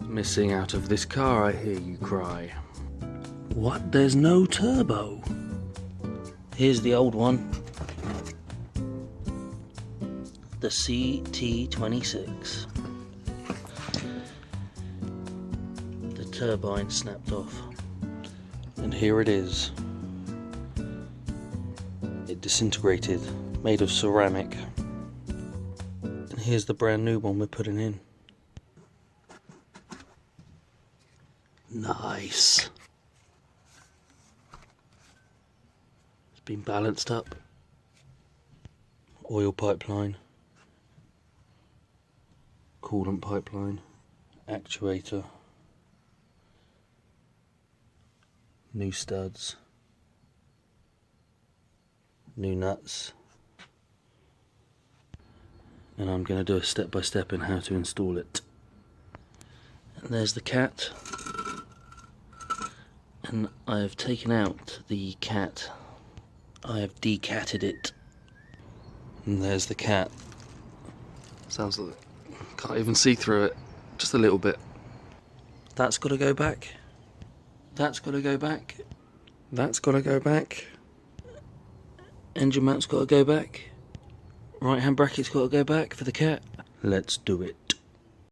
Missing out of this car, I hear you cry. What? There's no turbo? Here's the old one. The CT26. The turbine snapped off. And here it is. It disintegrated, made of ceramic. And here's the brand new one we're putting in. Nice. It's been balanced up. Oil pipeline. Coolant pipeline. Actuator. New studs. New nuts. And I'm going to do a step-by-step in how to install it. And there's the cat. And I have taken out the cat. I have decatted it. And there's the cat. Sounds like can't even see through it. Just a little bit. That's got to go back. That's got to go back. That's got to go back. Engine mount's got to go back. Right hand bracket's got to go back for the cat. Let's do it.